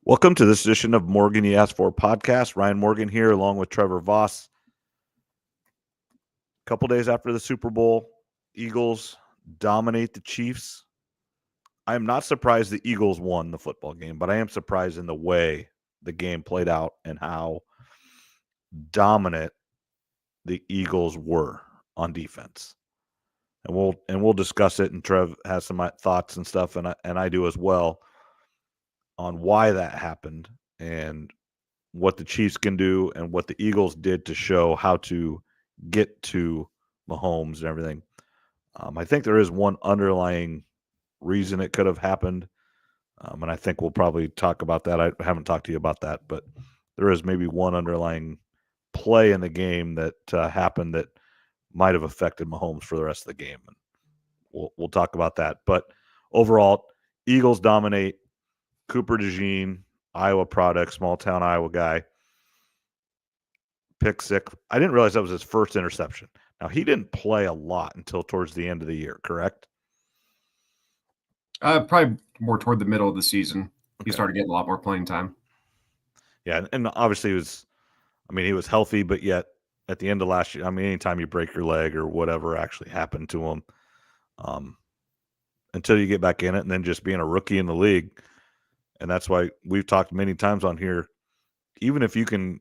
Welcome to this edition of Morgan You Asked For podcast. Ryan Morgan here, along with Trevor Voss. A couple days after the Super Bowl, Eagles dominate the Chiefs. I am not surprised the Eagles won the football game, but I am surprised in the way the game played out and how dominant the Eagles were on defense. And we'll discuss it. And Trev has some thoughts and stuff, and I do as well, on why that happened and what the Chiefs can do and what the Eagles did to show how to get to Mahomes and everything. I think there is one underlying reason it could have happened, and I think we'll probably talk about that. I haven't talked to you about that, but there is maybe one underlying play in the game that happened that might have affected Mahomes for the rest of the game. And we'll talk about that. But overall, Eagles dominate. Cooper DeJean, Iowa product, small town Iowa guy. Pick six. I didn't realize that was his first interception. Now, he didn't play a lot until towards the end of the year, correct? Probably more toward the middle of the season. He started getting a lot more playing time. Yeah, and obviously he was healthy, but yet at the end of last year, anytime you break your leg or whatever actually happened to him, until you get back in it, and then just being a rookie in the league. And that's why we've talked many times on here, even if you can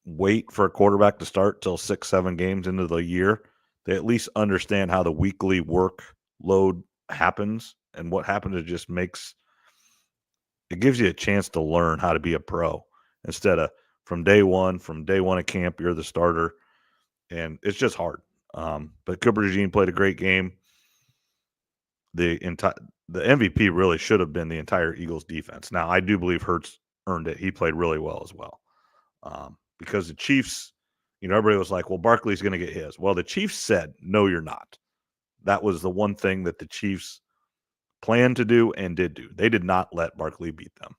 wait for a quarterback to start till 6-7 games into the year, they at least understand how the weekly workload happens. And what happens, it just gives you a chance to learn how to be a pro instead of from day one at camp, you're the starter. And it's just hard. But Cooper DeJean played a great game. The MVP really should have been the entire Eagles defense. Now, I do believe Hurts earned it. He played really well as well. Because the Chiefs, everybody was like, well, Barkley's going to get his. Well, the Chiefs said, no, you're not. That was the one thing that the Chiefs planned to do and did do. They did not let Barkley beat them.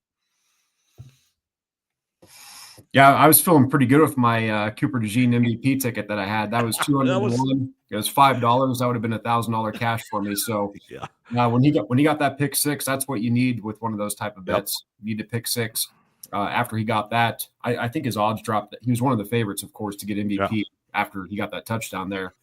Yeah, I was feeling pretty good with my Cooper DeJean MVP ticket that I had. That was $201. It was $5. That would have been $1,000 cash for me. So yeah, when he got that pick six, that's what you need with one of those type of bets. Yep. You need to pick six. After he got that, I think his odds dropped. He was one of the favorites, of course, to get MVP after he got that touchdown there.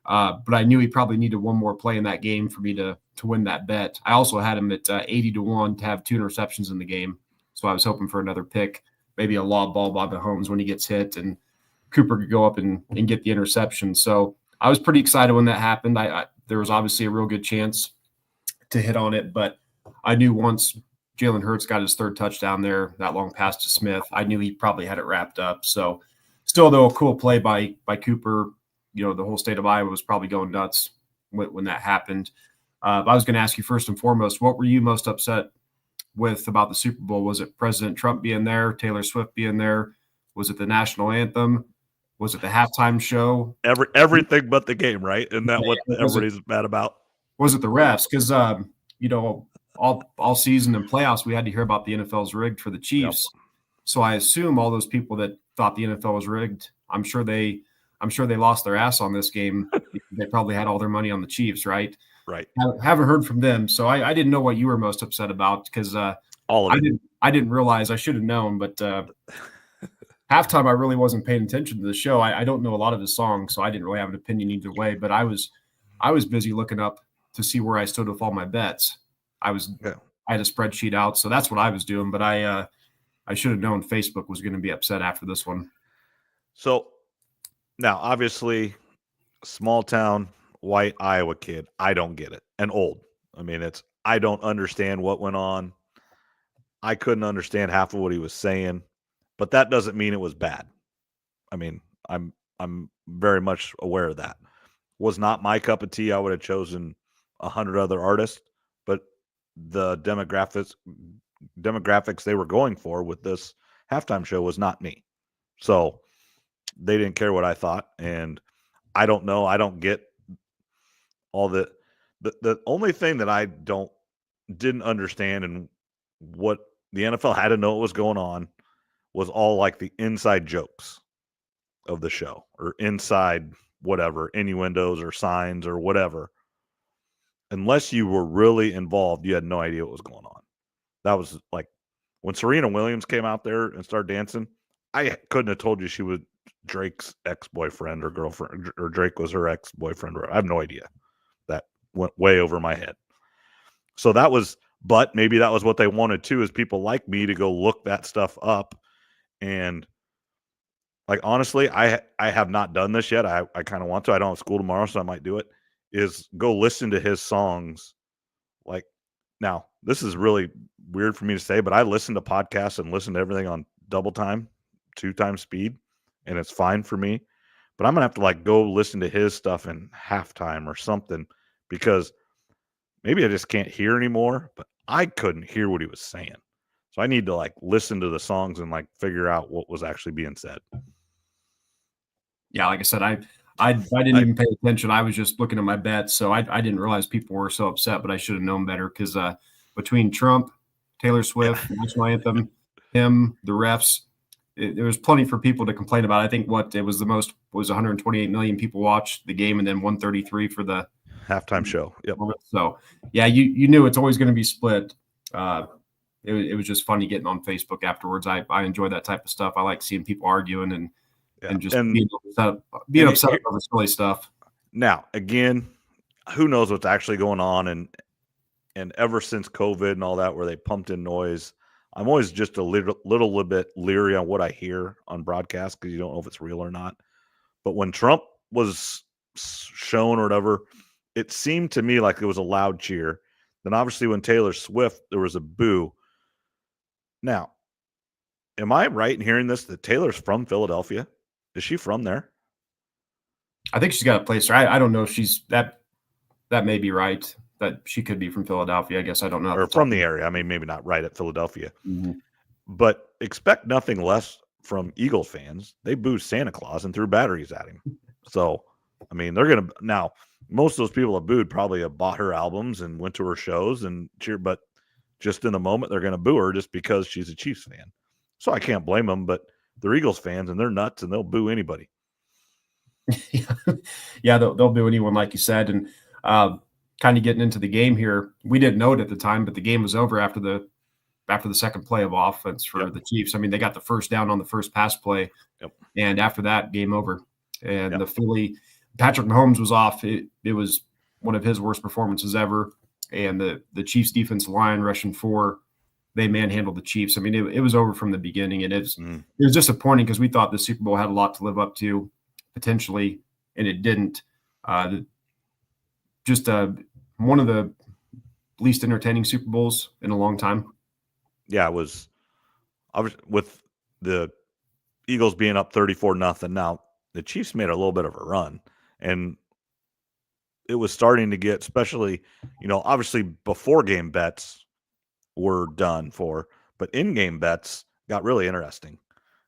But I knew he probably needed one more play in that game for me to win that bet. I also had him at 80-1 to have 2 interceptions in the game. So I was hoping for another pick, maybe a lob ball by Mahomes when he gets hit, and Cooper could go up and get the interception. So I was pretty excited when that happened. There was obviously a real good chance to hit on it, but I knew once Jalen Hurts got his third touchdown there, that long pass to Smith, I knew he probably had it wrapped up. So still, though, a cool play by Cooper. The whole state of Iowa was probably going nuts when that happened. I was going to ask you first and foremost, what were you most upset with about the Super Bowl? Was it President Trump being there, Taylor Swift being there? Was it the national anthem? Was it the halftime show? Everything but the game, right? Isn't that what everybody's mad about? Was it the refs? Because all season and playoffs, we had to hear about the NFL's rigged for the Chiefs. Yep. So I assume all those people that thought the NFL was rigged, I'm sure they lost their ass on this game. They probably had all their money on the Chiefs, right? Right. I haven't heard from them, so I didn't know what you were most upset about because I didn't realize. I should have known, but halftime I really wasn't paying attention to the show. I don't know a lot of his songs, so I didn't really have an opinion either way. But I was busy looking up to see where I stood with all my bets. I had a spreadsheet out, so that's what I was doing. But I should have known Facebook was going to be upset after this one. So now, obviously, small town white Iowa kid, I don't get it. And old. I don't understand what went on. I couldn't understand half of what he was saying, but that doesn't mean it was bad. I'm very much aware of that. Was not my cup of tea. I would have chosen 100 other artists, but the demographics they were going for with this halftime show was not me. So they didn't care what I thought, and I don't know. I don't get all the only thing that I didn't understand and what the NFL had to know what was going on was all like the inside jokes of the show or inside whatever, innuendos or signs or whatever. Unless you were really involved, you had no idea what was going on. That was like when Serena Williams came out there and started dancing, I couldn't have told you she was Drake's ex-boyfriend or girlfriend, or Drake was her ex-boyfriend. I have no idea. That went way over my head. So that was, but maybe that was what they wanted too, is people like me to go look that stuff up. And like, honestly, I have not done this yet. I kind of want to. I don't have school tomorrow, so I might do it, is go listen to his songs. Like, now, this is really weird for me to say, but I listen to podcasts and listen to everything on double time, 2 times speed, and it's fine for me. But I'm going to have to like go listen to his stuff in halftime or something, because maybe I just can't hear anymore, but I couldn't hear what he was saying. So I need to like listen to the songs and like figure out what was actually being said. Yeah, like I said, I didn't even pay attention. I was just looking at my bets, so I didn't realize people were so upset, but I should have known better, because between Trump, Taylor Swift, national anthem, him, the refs, there was plenty for people to complain about. I think it was 128 million people watched the game, and then 133 for the halftime show. Yep. So yeah, you knew it's always going to be split. It was just funny getting on Facebook afterwards. I enjoy that type of stuff. I like seeing people arguing and just being upset over silly stuff. Now, again, who knows what's actually going on, and ever since COVID and all that, where they pumped in noise, I'm always just a little bit leery on what I hear on broadcast, because you don't know if it's real or not. But when Trump was shown or whatever, it seemed to me like it was a loud cheer. Then obviously when Taylor Swift, there was a boo. Now, am I right in hearing this, that Taylor's from Philadelphia? Is she from there? I think she's got a place there. I don't know if she's that may be right, that she could be from Philadelphia. I guess I don't know. Or from the area. I mean, maybe not right at Philadelphia. Mm-hmm. But expect nothing less from Eagles fans. They booed Santa Claus and threw batteries at him. So, I mean, they're going to – now, most of those people that booed probably have bought her albums and went to her shows and cheered, but just in the moment, they're going to boo her just because she's a Chiefs fan. So I can't blame them, but they're Eagles fans and they're nuts and they'll boo anybody. Yeah, they'll boo anyone, like you said. And kind of getting into the game here, we didn't know it at the time, but the game was over after the second play of offense for the Chiefs. I mean, they got the first down on the first pass play, and after that, game over. And the Philly, Patrick Mahomes was off. It was one of his worst performances ever. And the Chiefs defensive line rushing 4, they manhandled the Chiefs. I mean, it was over from the beginning, and it was disappointing, because we thought the Super Bowl had a lot to live up to potentially, and it didn't. Just one of the least entertaining Super Bowls in a long time. Yeah, it was with the Eagles being up 34-0. Now, the Chiefs made a little bit of a run, and it was starting to get, especially, obviously before game bets were done for, but in-game bets got really interesting,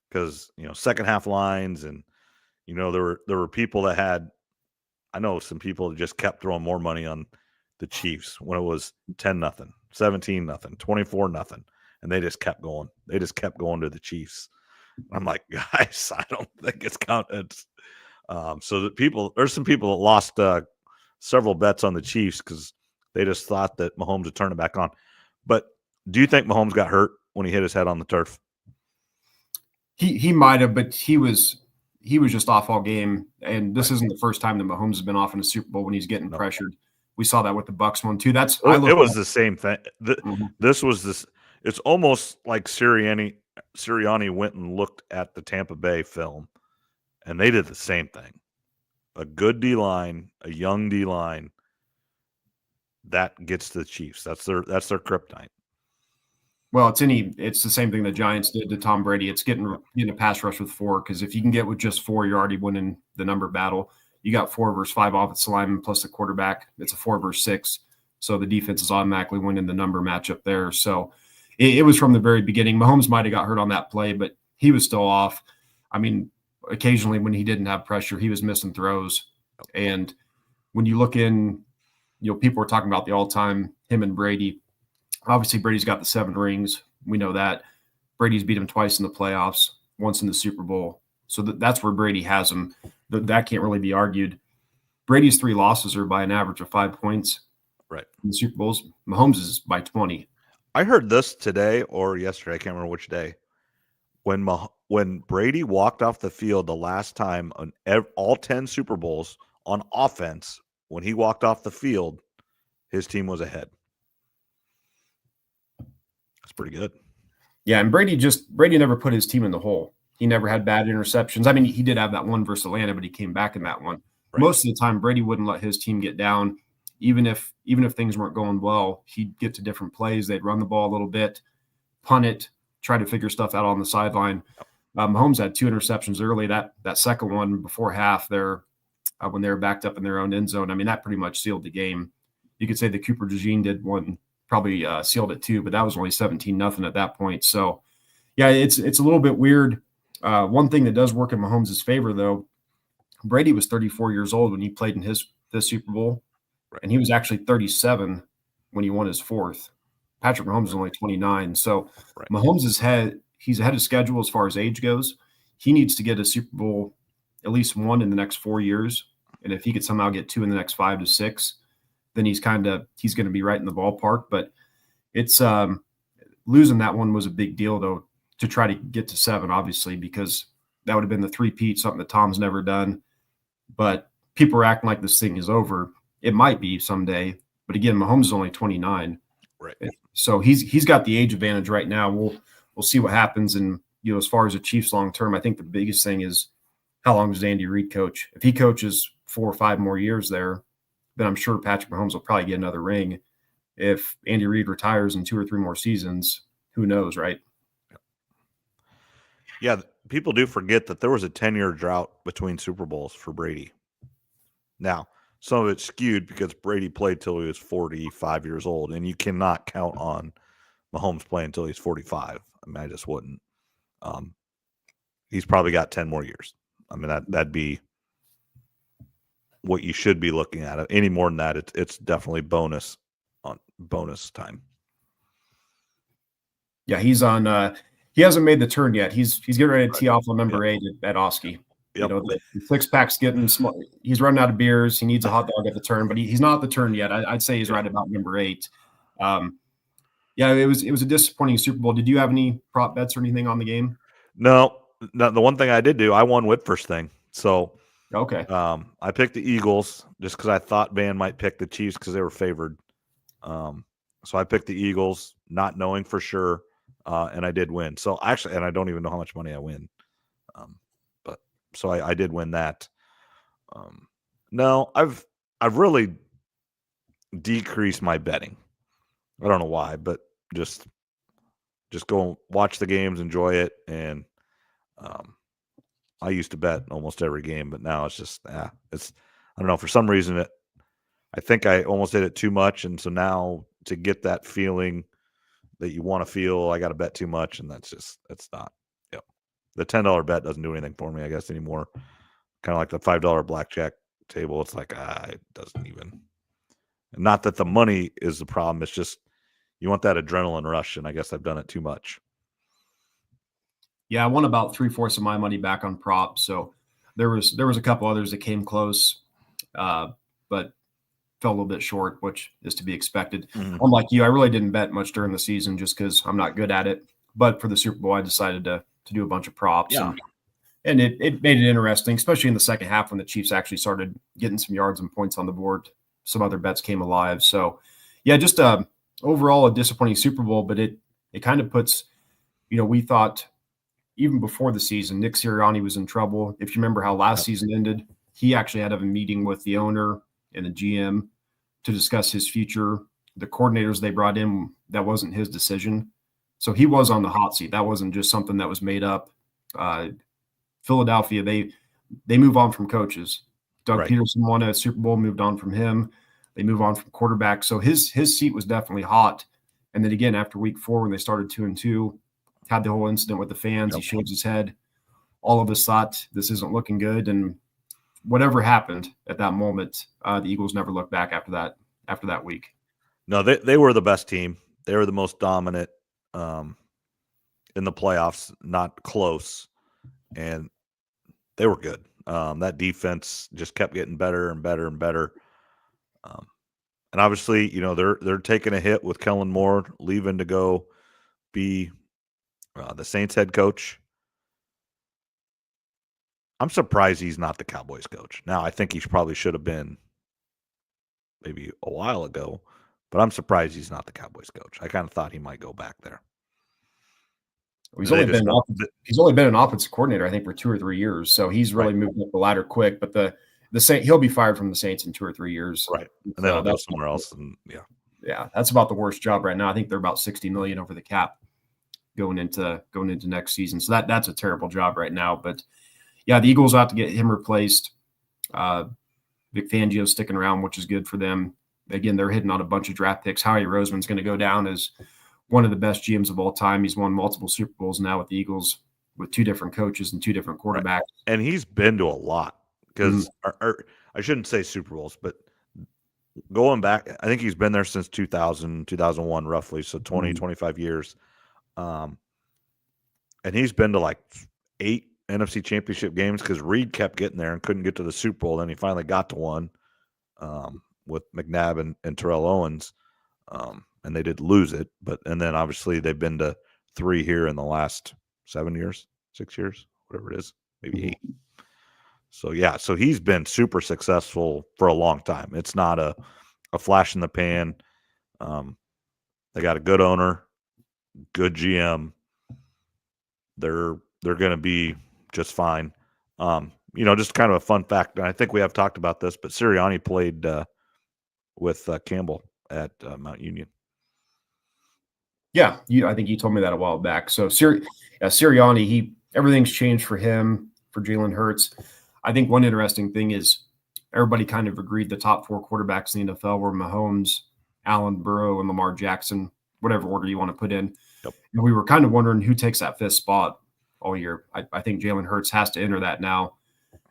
because, second half lines, and, there were people that had, I know some people that just kept throwing more money on the Chiefs when it was 10-0, 17-0, 24-0. And they just kept going. They just kept going to the Chiefs. I'm like, guys, I don't think it's counted. So there's some people that lost several bets on the Chiefs because they just thought that Mahomes would turn it back on. But do you think Mahomes got hurt when he hit his head on the turf? He might have, but he was just off all game. And this isn't the first time that Mahomes has been off in a Super Bowl when he's getting pressured. We saw that with the Bucs one too. It was the same thing. This was this. It's almost like Sirianni went and looked at the Tampa Bay film, and they did the same thing. A good D-line, a young D-line, that gets the Chiefs. That's their kryptonite. Well, it's the same thing the Giants did to Tom Brady. It's getting a pass rush with 4, because if you can get with just 4, you're already winning the number battle. You got 4 versus 5 offensive linemen plus the quarterback. It's a 4 versus 6. So the defense is automatically winning the number matchup there. So it was from the very beginning. Mahomes might have got hurt on that play, but he was still off. I mean, occasionally when he didn't have pressure, he was missing throws. And when you look in, people were talking about the all-time, him and Brady. Obviously, Brady's got the 7 rings. We know that. Brady's beat him twice in the playoffs, once in the Super Bowl. So that's where Brady has him. That can't really be argued. Brady's 3 losses are by an average of 5 points. Right. In the Super Bowls. Mahomes is by 20. I heard this today or yesterday. I can't remember which day. When Brady walked off the field the last time on all 10 Super Bowls on offense, when he walked off the field, his team was ahead. That's pretty good. Yeah, and Brady never put his team in the hole. He never had bad interceptions. I mean, he did have that one versus Atlanta, but he came back in that one. Right. Most of the time, Brady wouldn't let his team get down, even if things weren't going well. He'd get to different plays. They'd run the ball a little bit, punt it, try to figure stuff out on the sideline. Mahomes had 2 interceptions early. That second one before half there, when they were backed up in their own end zone. I mean, that pretty much sealed the game. You could say the Cooper DeJean did one, probably sealed it too, but that was only 17-0 at that point. So, yeah, it's a little bit weird. One thing that does work in Mahomes' favor, though, Brady was 34 years old when he played in this Super Bowl, Right. and he was actually 37 when he won his 4th. Patrick Mahomes is only 29. So Right. Mahomes he's ahead of schedule as far as age goes. He needs to get a Super Bowl, at least one in the next 4 years. And if he could somehow get 2 in the next 5 to 6, then he's going to be right in the ballpark. But it's losing that one was a big deal, though, to try to get to 7, obviously, because that would have been the three-peat, something that Tom's never done. But people are acting like this thing is over. It might be someday. But again, Mahomes is only 29. Right. So he's got the age advantage right now. We'll see what happens. And, as far as the Chiefs long term, I think the biggest thing is how long does Andy Reid coach? If he coaches 4 or 5 more years there, then I'm sure Patrick Mahomes will probably get another ring. If Andy Reid retires in 2 or 3 more seasons, who knows, right? Yeah, people do forget that there was a 10-year drought between Super Bowls for Brady. Now, some of it's skewed because Brady played till he was 45 years old, and you cannot count on Mahomes playing until he's 45. I mean, I just wouldn't. He's probably got 10 more years. I mean, that'd be what you should be looking at. Any more than that, it's definitely bonus time. Yeah, he's on. He hasn't made the turn yet. He's getting ready to tee off on number 8 at Oski. Yep. The 6-pack's getting small. He's running out of beers. He needs a hot dog at the turn, but he's not at the turn yet. I'd say he's right about number 8. Yeah, it was a disappointing Super Bowl. Did you have any prop bets or anything on the game? No. The one thing I did do, I won Whitford's thing. So okay, I picked the Eagles just because I thought Van might pick the Chiefs because they were favored. So I picked the Eagles, not knowing for sure, and I did win. So actually, and I don't even know how much money I win. But so I did win that. No, I've really decreased my betting. I don't know why, but just go watch the games, enjoy it, and I used to bet almost every game, but now it's just it's I don't know, for some reason I think I almost did it too much, and so now to get that feeling that you want to feel, I got to bet too much, and it's not. Yep. The $10 bet doesn't do anything for me, I guess, anymore. Kind of like the $5 blackjack table. It's like it doesn't even. Not that the money is the problem. It's just you want that adrenaline rush, and I guess I've done it too much. Yeah, I won about 3/4 of my money back on props. So there was a couple others that came close, but fell a little bit short, which is to be expected. Mm-hmm. Unlike you, I really didn't bet much during the season just because I'm not good at it. But for the Super Bowl, I decided to do a bunch of props. Yeah. And it made it interesting, especially in the second half when the Chiefs actually started getting some yards and points on the board. Some other bets came alive. So, yeah, just overall a disappointing Super Bowl, but it kind of puts, we thought even before the season, Nick Sirianni was in trouble. If you remember how last season ended, he actually had to have a meeting with the owner and the GM to discuss his future. The coordinators they brought in, that wasn't his decision. So he was on the hot seat. That wasn't just something that was made up. Philadelphia, they move on from coaches. Doug Peterson won a Super Bowl, moved on from him. They move on from quarterback. So his seat was definitely hot. And then again, after week 4, when they started 2-2, had the whole incident with the fans. He shaves his head. All of us thought this isn't looking good. And whatever happened at that moment, the Eagles never looked back after that week. No, they were the best team. They were the most dominant in the playoffs, not close. And they were good. That defense just kept getting better and better and better. And obviously, they're taking a hit with Kellen Moore leaving to go be the Saints head coach. I'm surprised he's not the Cowboys coach. Now, I think he probably should have been maybe a while ago, but I'm surprised he's not the Cowboys coach. I kind of thought he might go back there. He's only been an offensive coordinator, I think, for 2 or 3 years. So he's really moved up the ladder quick. But the Saints, he'll be fired from the Saints in 2 or 3 years. Right. And then he'll go somewhere else. And yeah, that's about the worst job right now. I think they're about $60 million over the cap going into next season. So that's a terrible job right now. But yeah, the Eagles have to get him replaced. Vic Fangio's sticking around, which is good for them. Again, they're hitting on a bunch of draft picks. Howie Roseman's going to go down as one of the best GMs of all time. He's won multiple Super Bowls now with the Eagles with 2 different coaches and 2 different quarterbacks. Right. And he's been to a lot because I shouldn't say Super Bowls, but going back, I think he's been there since 2000, 2001, roughly. So 20, 25 years. And he's been to like 8 NFC Championship games because Reed kept getting there and couldn't get to the Super Bowl. Then he finally got to one with McNabb and Terrell Owens. And they did lose it, and then obviously they've been to 3 here in the last 7 years, 6 years, whatever it is, maybe 8. So yeah, so he's been super successful for a long time. It's not a flash in the pan. They got a good owner, good GM. They're going to be just fine. Just kind of a fun fact, and I think we have talked about this, but Sirianni played with Campbell at Mount Union. Yeah, I think you told me that a while back. So Sirianni, everything's changed for him, for Jalen Hurts. I think one interesting thing is everybody kind of agreed the top 4 quarterbacks in the NFL were Mahomes, Allen, Burrow, and Lamar Jackson, whatever order you want to put in. Yep. And we were kind of wondering who takes that 5th spot all year. I think Jalen Hurts has to enter that now.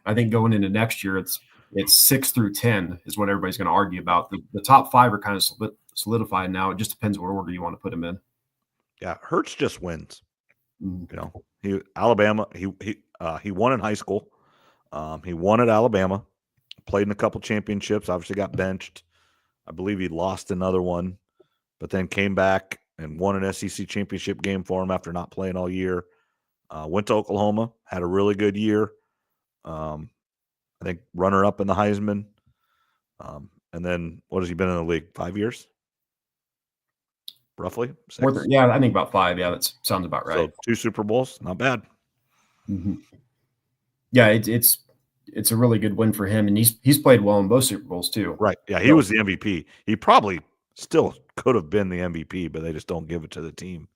I think going into next year, it's 6 through 10 is what everybody's going to argue about. The top 5 are kind of solidified now. It just depends what order you want to put them in. Yeah, Hurts just wins. Alabama. He won in high school. He won at Alabama. Played in a couple championships. Obviously got benched. I believe he lost another one, but then came back and won an SEC championship game for him after not playing all year. Went to Oklahoma. Had a really good year. I think runner-up in the Heisman. And then what has he been in the league? 5 years? Roughly? 6? Yeah, I think about 5. Yeah, that sounds about right. So 2 Super Bowls, not bad. Mm-hmm. Yeah, it's a really good win for him, and he's played well in both Super Bowls too. Right. Yeah, he was the MVP. He probably still could have been the MVP, but they just don't give it to the team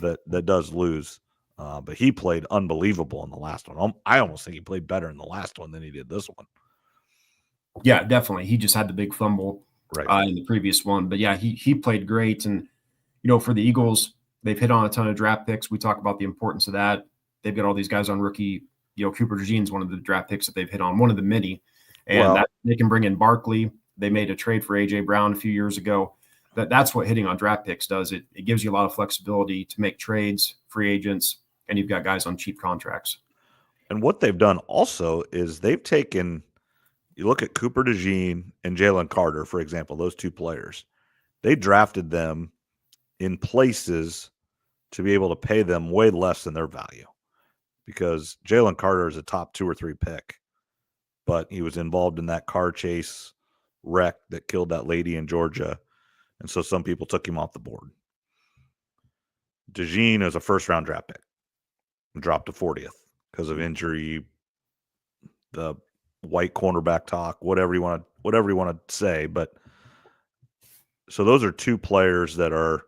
that does lose. But he played unbelievable in the last one. I almost think he played better in the last one than he did this one. Yeah, definitely. He just had the big fumble in the previous one. But yeah, he played great. And, for the Eagles, they've hit on a ton of draft picks. We talk about the importance of that. They've got all these guys on rookie. Cooper DeJean's one of the draft picks that they've hit on, one of the many. And they can bring in Barkley. They made a trade for A.J. Brown a few years ago. That's what hitting on draft picks does. It gives you a lot of flexibility to make trades, free agents, and you've got guys on cheap contracts. And what they've done also is they've taken – you look at Cooper DeJean and Jalen Carter, for example, those 2 players. They drafted them in places to be able to pay them way less than their value because Jalen Carter is a top 2 or 3 pick, but he was involved in that car chase wreck that killed that lady in Georgia, and so some people took him off the board. DeJean is a first-round draft pick. Dropped to 40th because of injury, the white cornerback talk, whatever you want to say. But so those are 2 players that are,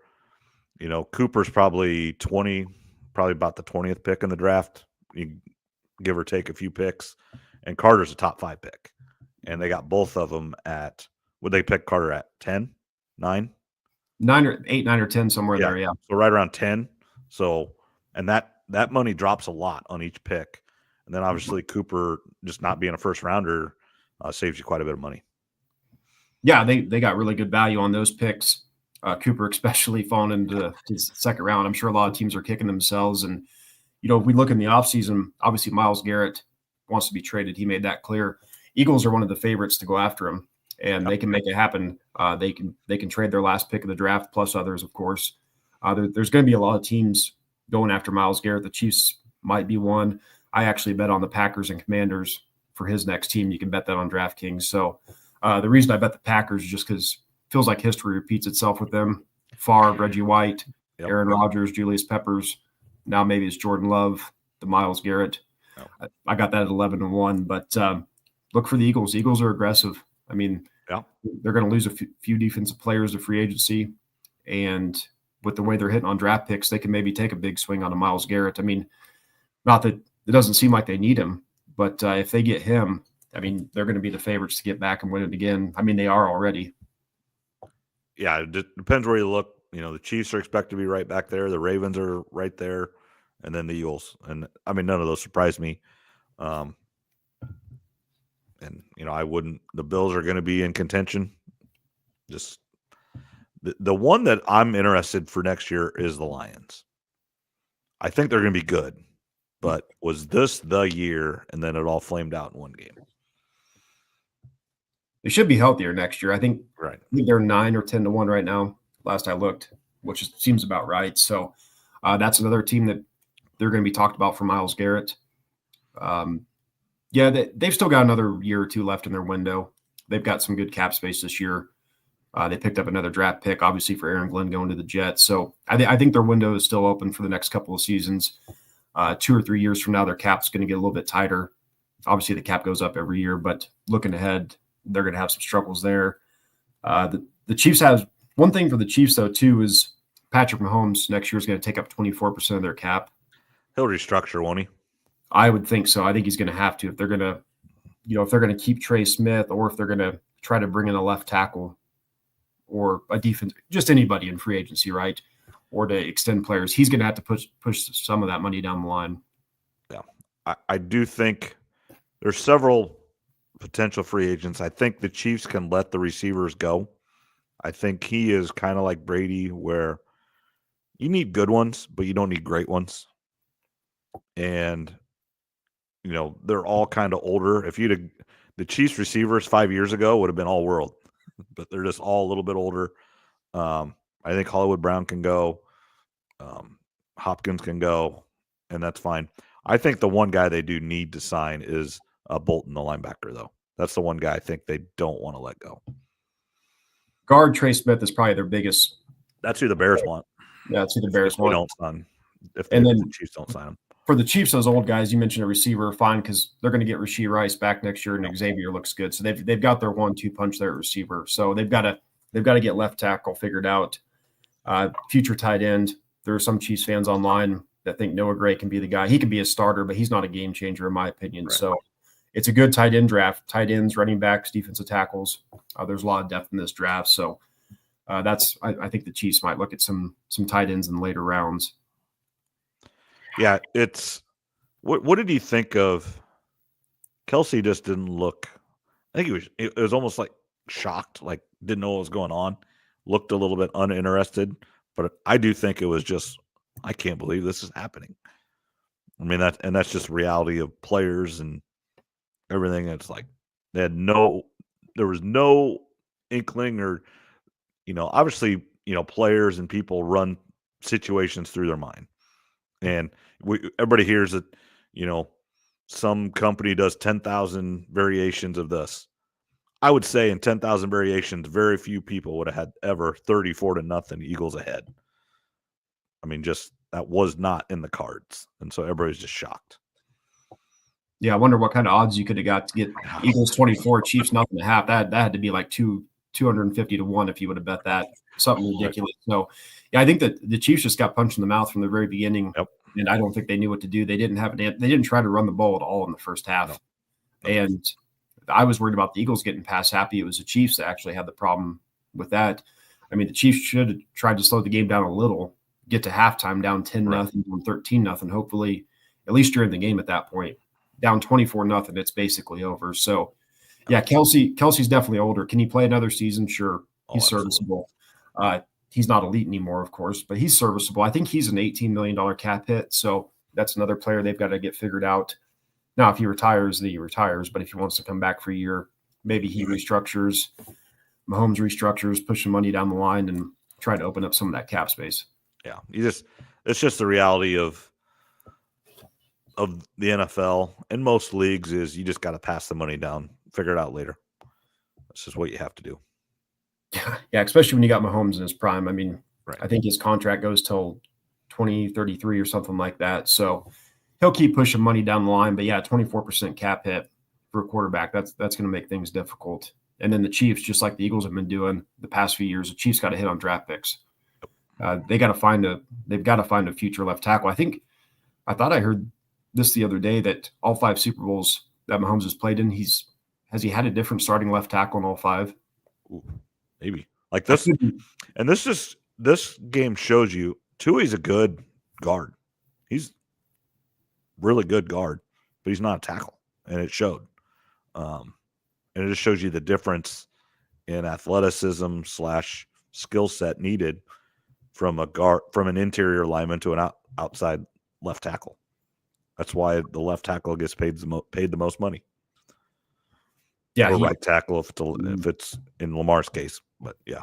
Cooper's probably about the 20th pick in the draft, you give or take a few picks, and Carter's a top 5 pick. And they got both of them at, would they pick Carter at 10, 9? 9 or 8, 9 or 10, somewhere there, yeah. So right around 10. So, and that money drops a lot on each pick. And then obviously Cooper just not being a first rounder saves you quite a bit of money. Yeah, they got really good value on those picks. Cooper especially falling into his second round. I'm sure a lot of teams are kicking themselves. And, if we look in the offseason, obviously Myles Garrett wants to be traded. He made that clear. Eagles are one of the favorites to go after him. and they can make it happen. They can trade their last pick of the draft plus others, of course. There's going to be a lot of teams going after Myles Garrett. The Chiefs might be one. I actually bet on the Packers and Commanders for his next team. You can bet that on DraftKings. So the reason I bet the Packers is just because it feels like history repeats itself with them. Favre, Reggie White, Aaron Rodgers, Julius Peppers. Now maybe it's Jordan Love, the Myles Garrett. I got that at 11-1, but look for the Eagles. The Eagles are aggressive. I mean, they're going to lose a few defensive players to free agency, and with the way they're hitting on draft picks, they can maybe take a big swing on a Myles Garrett. I mean, not that it doesn't seem like they need him, but if they get him, I mean, they're going to be the favorites to get back and win it again. I mean, they are already. Yeah, it depends where you look. You know, the Chiefs are expected to be right back there. The Ravens are right there, and then the Eagles. And I mean, none of those surprise me. And you know, I wouldn't. The Bills are going to be in contention. Just the one that I'm interested for next year is the Lions. I think they're going to be good, but was this the year? And then it all flamed out in one game. They should be healthier next year. I think they're 9 or 10-1 right now. Last I looked, which seems about right. So that's another team that they're going to be talked about for Myles Garrett. They've still got another year or two left in their window. They've got some good cap space this year. They picked up another draft pick, obviously, for Aaron Glenn going to the Jets. So I think their window is still open for the next couple of seasons. 2 or 3 years from now, their cap's going to get a little bit tighter. Obviously, the cap goes up every year, but looking ahead, they're going to have some struggles there. The Chiefs have one thing for the Chiefs, though, too, is Patrick Mahomes next year is going to take up 24% of their cap. He'll restructure, won't he? I would think so. I think he's going to have to if they're going to, if they're going to keep Trey Smith or if they're going to try to bring in a left tackle or a defense, just anybody in free agency, right? Or to extend players. He's going to have to push some of that money down the line. Yeah. I do think there's several potential free agents. I think the Chiefs can let the receivers go. I think he is kind of like Brady, where you need good ones, but you don't need great ones. And, they're all kind of older. If the Chiefs receivers 5 years ago would have been all world, but they're just all a little bit older. I think Hollywood Brown can go. Hopkins can go, and that's fine. I think the one guy they do need to sign is Bolton, the linebacker, though. That's the one guy I think they don't want to let go. Guard Trey Smith is probably their biggest. That's who the Bears want. Yeah, that's who the Bears want. If the Chiefs don't sign him. For the Chiefs, those old guys, you mentioned a receiver, fine, because they're going to get Rashee Rice back next year, and Xavier looks good. So they've got their 1-2 punch there at receiver. So they've got to get left tackle figured out. Future tight end. There are some Chiefs fans online that think Noah Gray can be the guy. He can be a starter, but he's not a game changer in my opinion. Right. So it's a good tight end draft. Tight ends, running backs, defensive tackles. There's a lot of depth in this draft. So I think the Chiefs might look at some tight ends in later rounds. Yeah, it's what did you think of Kelsey? Just didn't look. I think it was almost like shocked, like didn't know what was going on. Looked a little bit uninterested, but I do think it was just I can't believe this is happening. I mean that's just reality of players and everything. It's like there was no inkling or obviously players and people run situations through their mind. And everybody hears that, some company does 10,000 variations of this. I would say in 10,000 variations, very few people would have had ever 34-0 Eagles ahead. I mean, just that was not in the cards. And so everybody's just shocked. Yeah, I wonder what kind of odds you could have got to get Eagles 24, Chiefs nothing to half. That had to be like 250-1 if you would have bet that. Something ridiculous. So, yeah, I think that the Chiefs just got punched in the mouth from the very beginning, and I don't think they knew what to do. They didn't try to run the ball at all in the first half, and I was worried about the Eagles getting pass happy. It was the Chiefs that actually had the problem with that. I mean, the Chiefs should have tried to slow the game down a little, get to halftime down 10-0, 13-0. Hopefully, at least you're in the game at that point. Down 24-0, it's basically over. So, yeah, Kelsey's definitely older. Can he play another season? Sure, he's serviceable. He's not elite anymore, of course, but he's serviceable. I think he's an $18 million cap hit, so that's another player they've got to get figured out. Now, if he retires, he retires, but if he wants to come back for a year, maybe he restructures, Mahomes restructures, push some money down the line, and try to open up some of that cap space. Yeah, it's just the reality of the NFL and most leagues is you just got to pass the money down, figure it out later. That's just what you have to do. Yeah, especially when you got Mahomes in his prime. I mean, right. I think his contract goes till 2033 or something like that. So he'll keep pushing money down the line. But yeah, 24% cap hit for a quarterback, that's going to make things difficult. And then the Chiefs, just like the Eagles have been doing the past few years, the Chiefs got to hit on draft picks. They've got to find a future left tackle. I thought I heard this the other day that all 5 Super Bowls that Mahomes has played in, has he had a different starting left tackle in all 5? Ooh, maybe like this. And this game shows you Tui's a good guard. He's really good guard, but he's not a tackle, and it showed. And it just shows you the difference in athleticism / skill set needed from an interior lineman to an outside left tackle. That's why the left tackle gets paid the most money. Yeah, or right tackle if it's in Lamar's case. But yeah,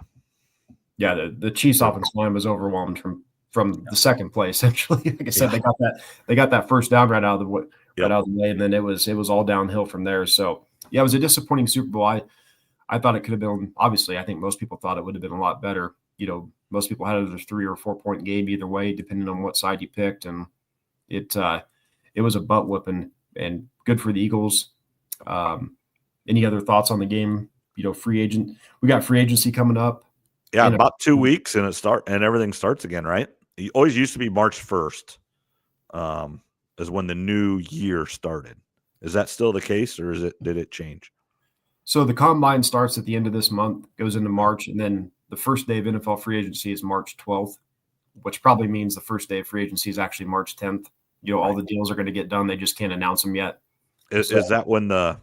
the Chiefs' offensive line was overwhelmed from the second play. Essentially, like I said, they got that first down right out of the way, and then it was all downhill from there. So yeah, it was a disappointing Super Bowl. I thought it could have been. Obviously, I think most people thought it would have been a lot better. Most people had it as a 3 or 4 point game either way, depending on what side you picked, and it was a butt whooping and good for the Eagles. Any other thoughts on the game? We got free agency coming up. Yeah, about 2 weeks and everything starts again, right? It always used to be March 1st, is when the new year started. Is that still the case, or did it change? So the combine starts at the end of this month, goes into March, and then the first day of NFL free agency is March 12th, which probably means the first day of free agency is actually March 10th. All the deals are going to get done. They just can't announce them yet. Is that when the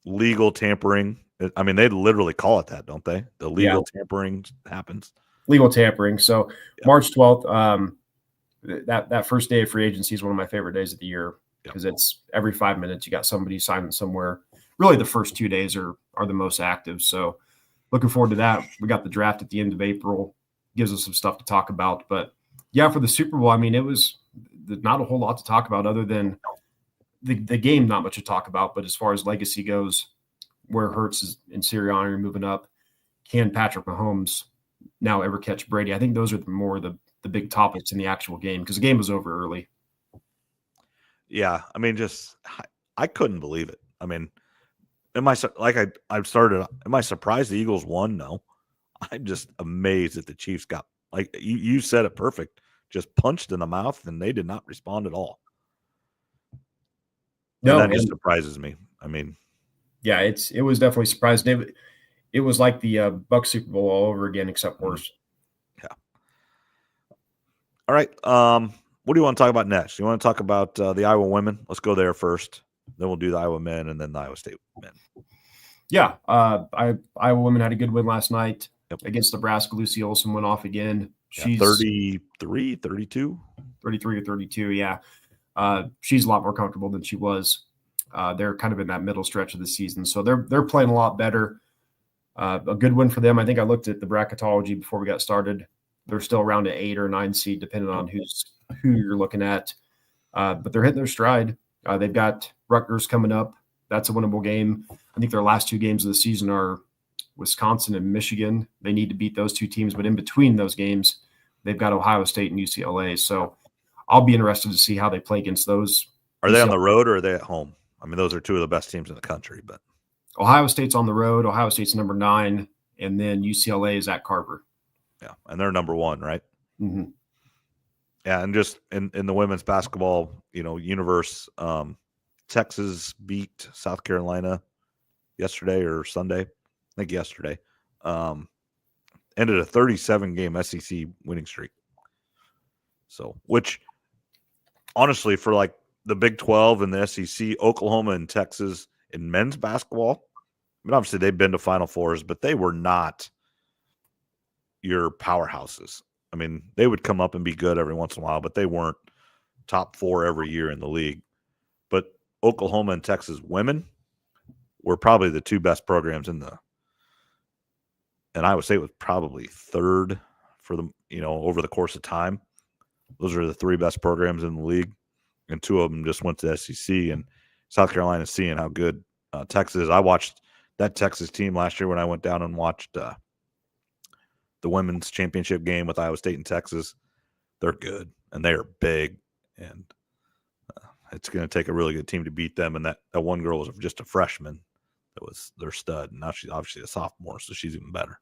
legal tampering? I mean, they literally call it that, don't they? The legal tampering happens. Legal tampering. So March 12th, that first day of free agency is one of my favorite days of the year because it's every 5 minutes you got somebody signing somewhere. Really, the first 2 days are the most active. So looking forward to that. We got the draft at the end of April. Gives us some stuff to talk about. But yeah, for the Super Bowl, I mean, it was not a whole lot to talk about other than the game, not much to talk about. But as far as legacy goes, where Hurts and Sirianni are moving up, can Patrick Mahomes now ever catch Brady? I think those are more the big topics in the actual game because the game was over early. Yeah, I mean, I couldn't believe it. I mean, am I surprised the Eagles won? No, I'm just amazed that the Chiefs got, like you said it perfect, just punched in the mouth, and they did not respond at all. No, and that just surprises me. I mean, yeah, it was definitely surprising. It was like the Bucs Super Bowl all over again, except worse. Yeah. All right. What do you want to talk about next? You want to talk about the Iowa women? Let's go there first. Then we'll do the Iowa men and then the Iowa State men. Yeah. Iowa women had a good win last night against Nebraska. Lucy Olson went off again. She's 33, 32. 33 or 32, yeah. She's a lot more comfortable than she was. They're kind of in that middle stretch of the season. So they're playing a lot better. A good win for them. I think I looked at the bracketology before we got started. They're still around an 8 or 9 seed, depending on who you're looking at. But they're hitting their stride. They've got Rutgers coming up. That's a winnable game. I think their last 2 games of the season are Wisconsin and Michigan. They need to beat those 2 teams. But in between those games, they've got Ohio State and UCLA. So I'll be interested to see how they play against those. Are they on the road or are they at home? I mean, those are 2 of the best teams in the country. But Ohio State's on the road. Ohio State's number 9, and then UCLA is at Carver. Yeah, and they're number 1, right? Mm-hmm. Yeah, and just in the women's basketball, universe, Texas beat South Carolina yesterday or Sunday. I think yesterday. Ended a 37-game SEC winning streak. So, which honestly, for like the Big 12 and the SEC, Oklahoma and Texas in men's basketball, I mean, obviously they've been to Final Fours, but they were not your powerhouses. I mean, they would come up and be good every once in a while, but they weren't top 4 every year in the league. But Oklahoma and Texas women, were probably the two best programs in the, and Iowa State was probably third for them, over the course of time. Those are the three best programs in the league, and two of them just went to the SEC. And South Carolina, seeing how good Texas is. I watched that Texas team last year when I went down and watched the women's championship game with Iowa State and Texas. They're good, and they are big, and it's going to take a really good team to beat them. And that one girl was just a freshman that was their stud, and now she's obviously a sophomore, so she's even better.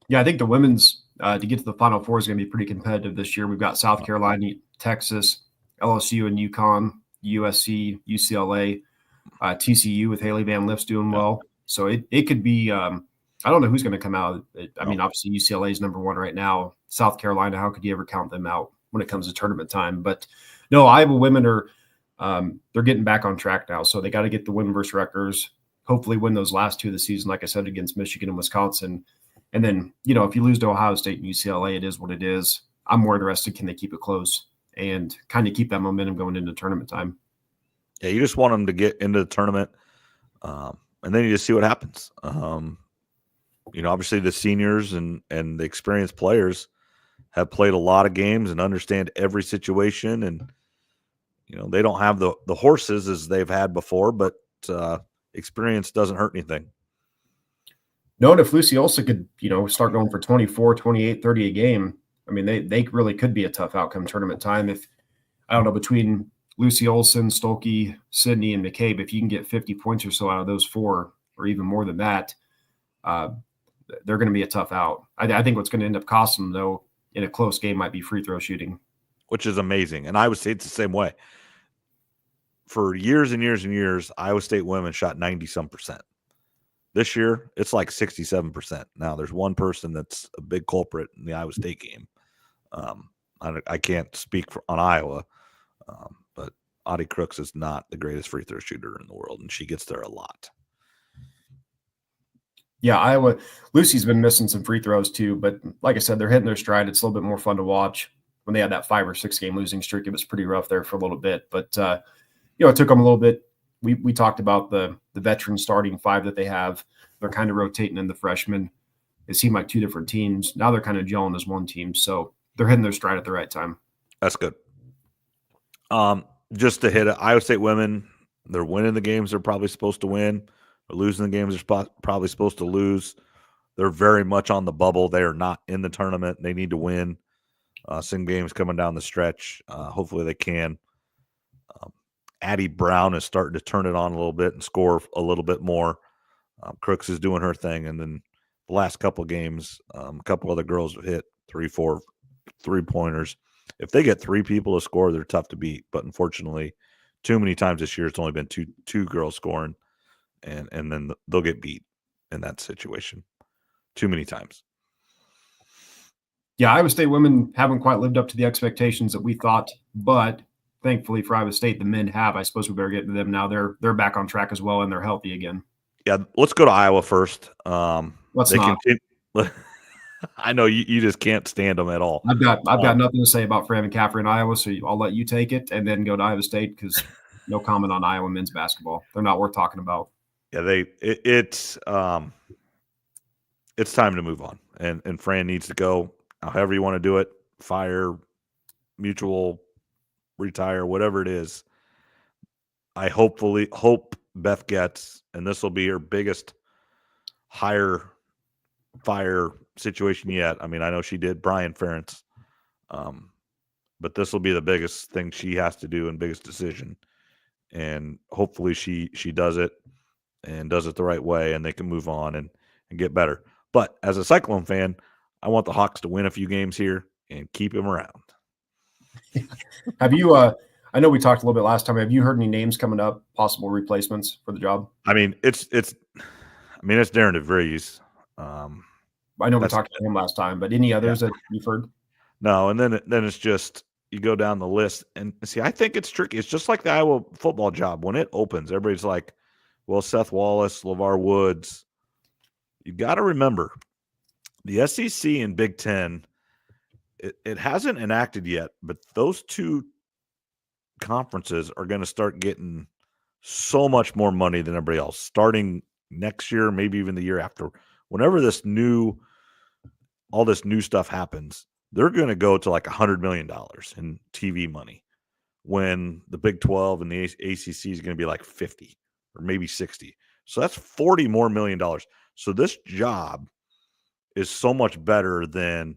Yeah, I think the women's to get to the Final Four is going to be pretty competitive this year. We've got South Carolina, Texas, LSU, and UConn, USC, UCLA, TCU with Haley Van Lif's doing well. So it could be. I don't know who's going to come out. I mean, obviously UCLA is number one right now. South Carolina, how could you ever count them out when it comes to tournament time? But no, Iowa women are they're getting back on track now. So they got to get the win versus Rutgers. Hopefully win those last two of the season, like I said, against Michigan and Wisconsin. And then, if you lose to Ohio State and UCLA, it is what it is. I'm more interested, can they keep it close and kind of keep that momentum going into tournament time? Yeah, you just want them to get into the tournament, and then you just see what happens. Obviously the seniors and the experienced players have played a lot of games and understand every situation. And, they don't have the horses as they've had before, but experience doesn't hurt anything. No, and if Lucy Olson could, start going for 24, 28, 30 a game, I mean, they really could be a tough outcome tournament time. If, I don't know, between Lucy Olson, Stolke, Sydney, and McCabe, if you can get 50 points or so out of those four, or even more than that, they're going to be a tough out. I think what's going to end up costing them, though, in a close game might be free throw shooting. Which is amazing. And Iowa State's the same way. For years and years and years, Iowa State women shot 90-some%. This year, it's like 67%. Now, there's one person that's a big culprit in the Iowa State game. I can't speak on Iowa, but Audie Crooks is not the greatest free throw shooter in the world, and she gets there a lot. Yeah, Iowa, Lucy's been missing some free throws too, but like I said, they're hitting their stride. It's a little bit more fun to watch. When they had that 5 or 6 game losing streak, it was pretty rough there for a little bit, but it took them a little bit. We talked about the veteran starting 5 that they have. They're kind of rotating in the freshmen. It seemed like 2 different teams. Now they're kind of gelling as one team, so they're hitting their stride at the right time. That's good. Just to hit it, Iowa State women, they're winning the games they're probably supposed to win. They're losing the games they're probably supposed to lose. They're very much on the bubble. They are not in the tournament. They need to win. Some games coming down the stretch. Hopefully they can. Addie Brown is starting to turn it on a little bit and score a little bit more. Crooks is doing her thing. And then the last couple of games, a couple other girls have hit 3-4 3-pointers. If they get 3 people to score, they're tough to beat. But unfortunately, too many times this year, it's only been two girls scoring. And then they'll get beat in that situation too many times. Yeah, Iowa State women haven't quite lived up to the expectations that we thought, but thankfully for Iowa State, the men have. I suppose we better get to them now. They're back on track as well, and they're healthy again. Yeah, let's go to Iowa first. Let's not. I know you just can't stand them at all. I've got nothing to say about Fran McCaffrey in Iowa, so I'll let you take it and then go to Iowa State because no comment on Iowa men's basketball. They're not worth talking about. Yeah, it's time to move on, and Fran needs to go. However you want to do it, fire, mutual, retire, whatever it is. I hope Beth gets, and this will be her biggest fire situation yet. I mean, I know she did Brian Ferentz, but this will be the biggest thing she has to do and biggest decision. And hopefully she does it and does it the right way, and they can move on and get better. But as a Cyclone fan, I want the Hawks to win a few games here and keep them around. Have you I know we talked a little bit last time. Have you heard any names coming up, possible replacements for the job? I mean, it's Darren DeVries. I know we talked to him last time, but any others that you've heard? No, and then it's just you go down the list and see. I think it's tricky. It's just like the Iowa football job when it opens. Everybody's like, "Well, Seth Wallace, LeVar Woods." You got to remember, the SEC and Big Ten. It hasn't enacted yet, but those two conferences are going to start getting so much more money than everybody else starting next year, maybe even the year after. Whenever all this new stuff happens, they're going to go to like $100 million in TV money when the Big 12 and the ACC is going to be like 50 or maybe 60. So that's $40 more million. So this job is so much better than,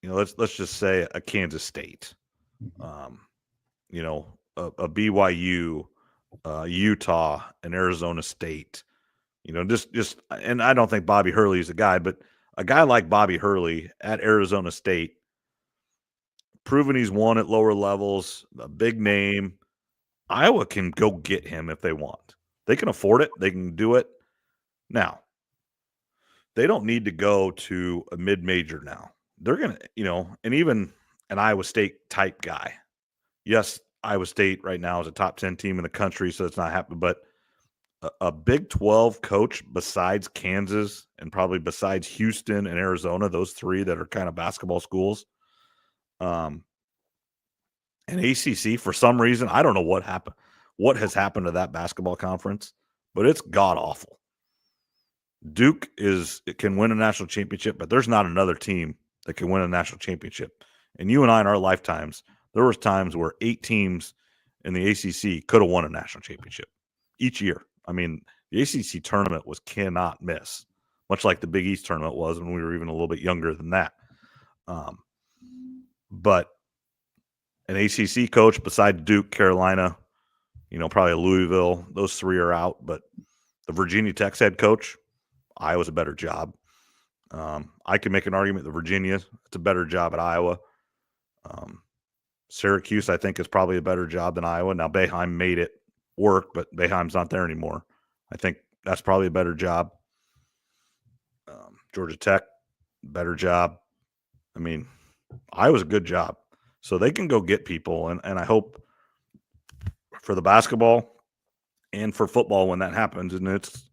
let's just say a Kansas State, a BYU, Utah, and Arizona State. Just and I don't think Bobby Hurley is a guy, but a guy like Bobby Hurley at Arizona State, proven he's won at lower levels, a big name. Iowa can go get him if they want. They can afford it. They can do it. Now, they don't need to go to a mid-major now. They're going to, and even an Iowa State type guy. Yes, Iowa State right now is a top 10 team in the country, so it's not happening. But a Big 12 coach besides Kansas and probably besides Houston and Arizona, those three that are kind of basketball schools, and ACC, for some reason, I don't know what happened, what has happened to that basketball conference, but it's god awful. Duke can win a national championship, but there's not another team that can win a national championship. And you and I in our lifetimes, there was times where 8 teams in the ACC could have won a national championship each year. I mean, the ACC tournament was cannot miss, much like the Big East tournament was when we were even a little bit younger than that. But an ACC coach beside Duke, Carolina, probably Louisville, those three are out. But the Virginia Tech's head coach, Iowa's a better job. I can make an argument that Virginia, it's a better job at Iowa. Syracuse, I think, is probably a better job than Iowa. Now, Boeheim made it work, but Boeheim's not there anymore. I think that's probably a better job. Georgia Tech, better job. I mean, Iowa's a good job. So they can go get people, and I hope for the basketball and for football when that happens, and it's,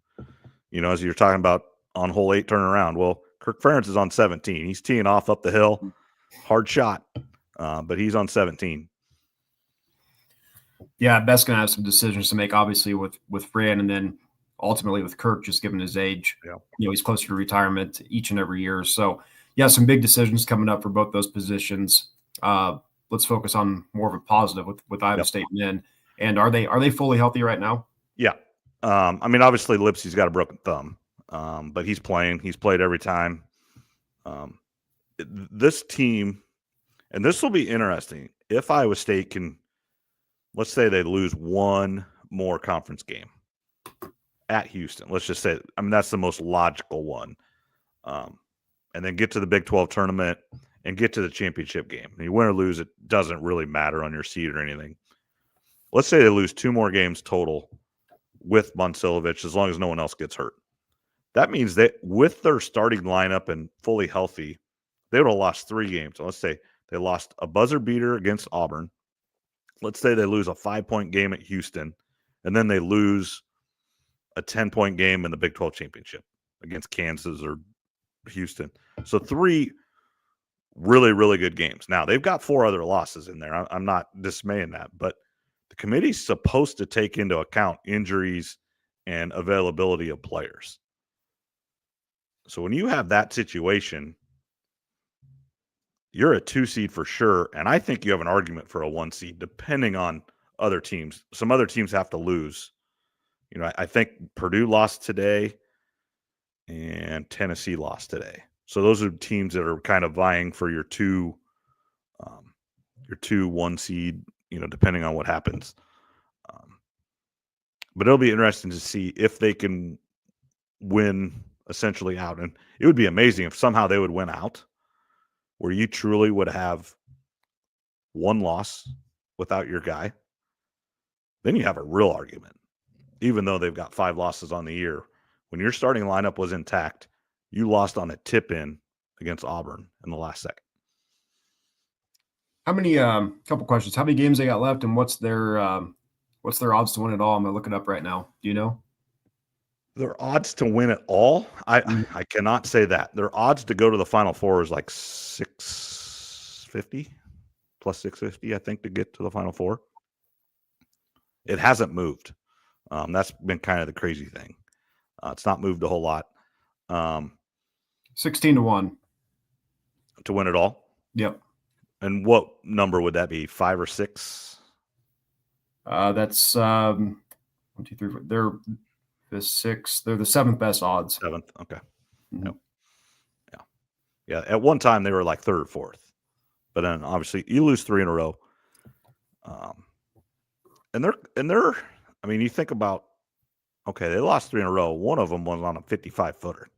as you're talking about on hole 8 turning around. Well, Kirk Ferentz is on 17. He's teeing off up the hill. Hard shot, but he's on 17. Yeah, Beth's going to have some decisions to make, obviously, with Fran, and then ultimately with Kirk, just given his age. Yeah. He's closer to retirement each and every year. So, yeah, some big decisions coming up for both those positions. Let's focus on more of a positive with Iowa State men. And are they fully healthy right now? Yeah. I mean, obviously Lipsey's got a broken thumb, but he's playing. He's played every time. This team, and this will be interesting, if Iowa State can, let's say they lose one more conference game at Houston. Let's just say, I mean, that's the most logical one. And then get to the Big 12 tournament and get to the championship game. And you win or lose, it doesn't really matter on your seed or anything. Let's say they lose 2 more games total with Bonsilovich, as long as no one else gets hurt. That means that with their starting lineup and fully healthy, they would have lost 3 games. So let's say they lost a buzzer beater against Auburn. Let's say they lose a 5-point game at Houston, and then they lose a 10-point game in the Big 12 championship against Kansas or Houston. So 3 really, really good games. Now, they've got 4 other losses in there. I'm not dismaying that, but the committee's supposed to take into account injuries and availability of players. So when you have that situation, you're a 2 seed for sure, and I think you have an argument for a 1 seed, depending on other teams. Some other teams have to lose. I think Purdue lost today, and Tennessee lost today. So those are teams that are kind of vying for your 2 1 seed, depending on what happens. But it'll be interesting to see if they can win essentially out. And it would be amazing if somehow they would win out, where you truly would have 1 loss without your guy. Then you have a real argument, even though they've got 5 losses on the year. When your starting lineup was intact, you lost on a tip-in against Auburn in the last second. How many? Couple questions. How many games they got left, and what's their odds to win it all? I'm gonna look it up right now. Do you know? Their odds to win it all? I cannot say that. Their odds to go to the Final Four is like 650, plus 650, I think, to get to the Final Four. It hasn't moved. That's been kind of the crazy thing. It's not moved a whole lot. 16-1 to win it all. Yep. And what number would that be? 5 or 6? That's 1, 2, 3, 4. They're the 6th. They're the 7th best odds. 7th. Okay. Mm-hmm. Yep. Yeah. At one time they were like 3rd or 4th, but then obviously you lose 3 in a row. And they're. I mean, you think about. Okay, they lost 3 in a row. One of them was on a 55-footer,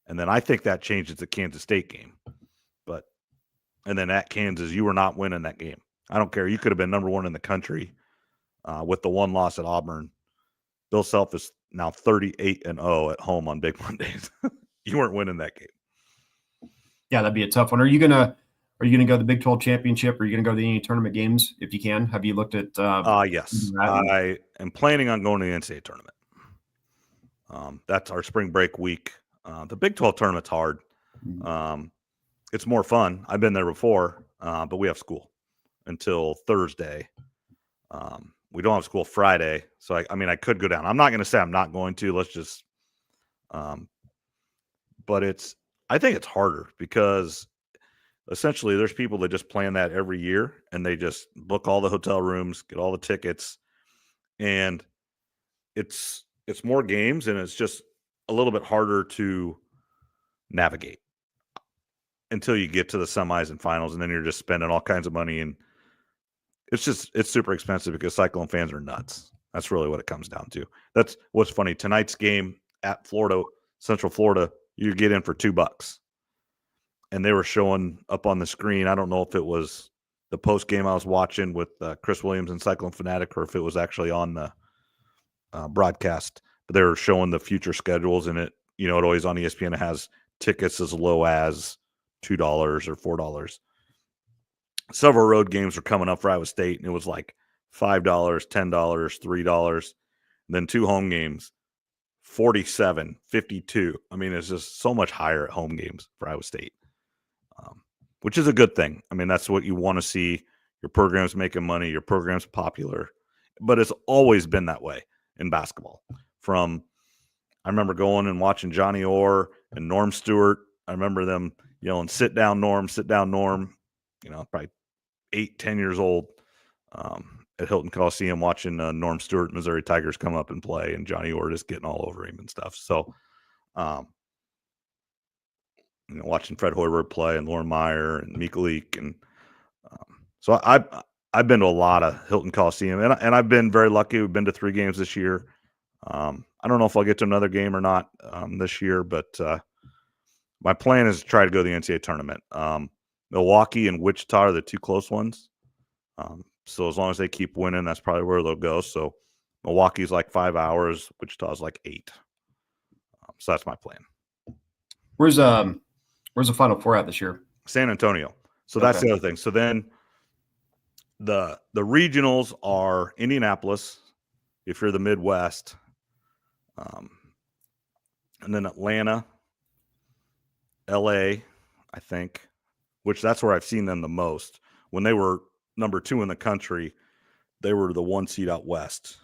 and then I think that changed at the Kansas State game. And then at Kansas, you were not winning that game. I don't care. You could have been number 1 in the country with the one loss at Auburn. Bill Self is now 38-0 at home on Big Mondays. You weren't winning that game. Yeah, that'd be a tough one. Are you gonna go to the Big 12 championship? Or are you gonna go to any tournament games if you can? Have you looked at? Yes, I am planning on going to the NCAA tournament. That's our spring break week. The Big 12 tournament's hard. It's more fun. I've been there before, but we have school until Thursday. We don't have school Friday, so I could go down. I'm not going to say I'm not going to. Let's just, but I think it's harder because essentially there's people that just plan that every year and they just book all the hotel rooms, get all the tickets, and it's more games and it's just a little bit harder to navigate until you get to the semis and finals, and then you're just spending all kinds of money, and it's super expensive because Cyclone fans are nuts. That's really what it comes down to. That's what's funny. Tonight's game at Central Florida, you get in for $2, and they were showing up on the screen. I don't know if it was the post game I was watching with Chris Williams and Cyclone Fanatic, or if it was actually on the broadcast. But they were showing the future schedules, and it always on ESPN. It has tickets as low as $2 or $4. Several road games were coming up for Iowa State, and it was like $5, $10, $3. And then 2 home games, $47, $52. I mean, it's just so much higher at home games for Iowa State, which is a good thing. I mean, that's what you want to see. Your program's making money. Your program's popular. But it's always been that way in basketball. I remember going and watching Johnny Orr and Norm Stewart. I remember them yelling, sit down, Norm, probably 8, 10 years old at Hilton Coliseum watching Norm Stewart, Missouri Tigers come up and play, and Johnny Orr just getting all over him and stuff. So, watching Fred Hoiberg play and Lauren Meyer and Mika Leak. And so I've been to a lot of Hilton Coliseum, and I've been very lucky. We've been to 3 games this year. I don't know if I'll get to another game or not this year, but my plan is to try to go to the NCAA tournament. Milwaukee and Wichita are the 2 close ones. So as long as they keep winning, that's probably where they'll go. So Milwaukee's like 5 hours. Wichita's like 8. So that's my plan. Where's the Final Four at this year? San Antonio. So that's the other thing. So then the regionals are Indianapolis, if you're the Midwest, and then Atlanta, LA, I think, which that's where I've seen them the most. When they were number 2 in the country, they were the 1 seed out west.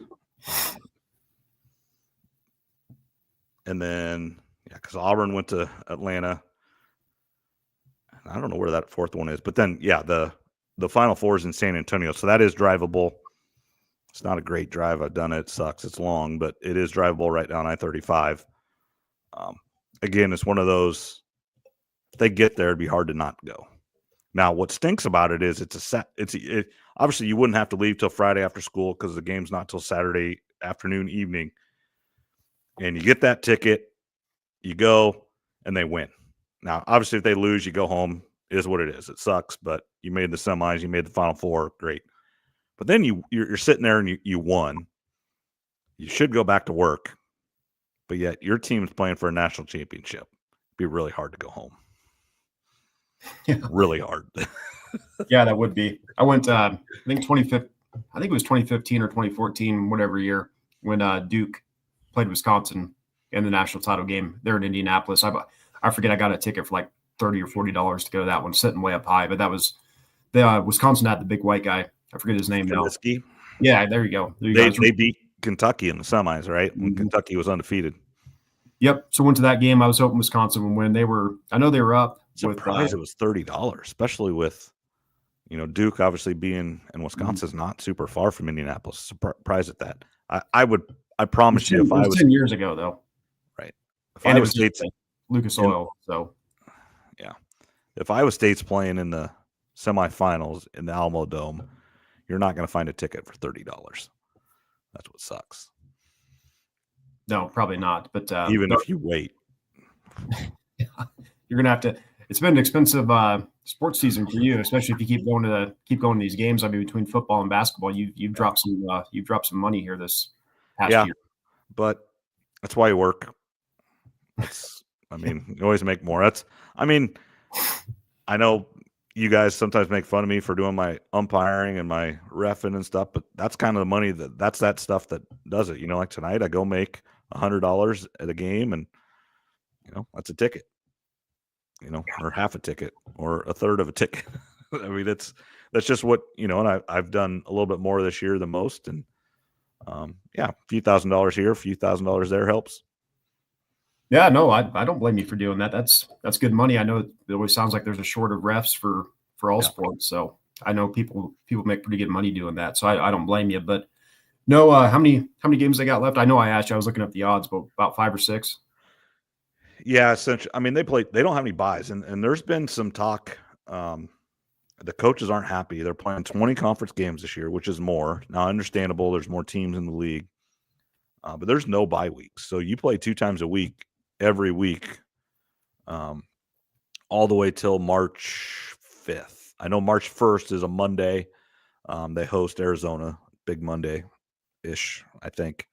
And then, because Auburn went to Atlanta. I don't know where that 4th one is. But then, the Final Four is in San Antonio. So that is drivable. It's not a great drive. I've done it. It sucks. It's long, but it is drivable right down I-35. Again, it's one of those, if they get there, it'd be hard to not go. Now, what stinks about it is obviously you wouldn't have to leave till Friday after school because the game's not till Saturday afternoon, evening. And you get that ticket, you go, and they win. Now, obviously, if they lose, you go home. It is what it is. It sucks, but you made the semis, you made the Final Four, great. But then you're sitting there and you won. You should go back to work, but yet your team's playing for a national championship. It'd be really hard to go home. Yeah. Really hard. Yeah, that would be. I went, I think it was 2015 or 2014, whatever year, when Duke played Wisconsin in the national title game. They're in Indianapolis. I forget, I got a ticket for like $30 or $40 to go to that one, sitting way up high. But that was Wisconsin had the big white guy. I forget his name now. Yeah, there you go. There you They guys. they beat Kentucky in the semis, right? When Mhm. Kentucky was undefeated. Yep. So went to that game. I was hoping Wisconsin would win. I know they were up with. Surprised it was $30, especially with Duke obviously being in Mhm. Wisconsin's not super far from Indianapolis. Surprised at that. I It was promise you, 10, it was 10 years ago though, right, if and it Iowa was just State's Lucas in Oil. So yeah, if Iowa State's playing in the semifinals in the Alamo Dome, you're not going to find a ticket for $30. That's what sucks. no, probably not. But Even if you wait. you're gonna have to. It's been an expensive sports season for you, especially if you keep going to these games. I mean, between football and basketball, you've dropped some money here this past Yeah, year. but that's why you work. I mean, you always make more. I know you guys sometimes make fun of me for doing my umpiring and my reffing and stuff, but that's kind of the money that's that stuff that does it. Like tonight, I go make $100 at a game, and that's a ticket. Or half a ticket, or a third of a ticket. I mean, that's just what and I've done a little bit more this year than most, and a few $1,000s here, a few $1,000s there helps. Yeah, no, I don't blame you for doing that. That's good money. I know it always sounds like there's a short of refs for all sports, so I know people make pretty good money doing that. So I don't blame you. But no, how many games they got left? I know I asked you. I was looking up the odds, but about 5 or 6. Yeah, essentially. I mean, they don't have any buys, and there's been some talk. The coaches aren't happy. They're playing 20 conference games this year, which is more. Now, understandable. There's more teams in the league, but there's no bye weeks. So you play 2 times a week, every week, all the way till March 5th. I know March 1st is a Monday. They host Arizona, big Monday-ish, I think.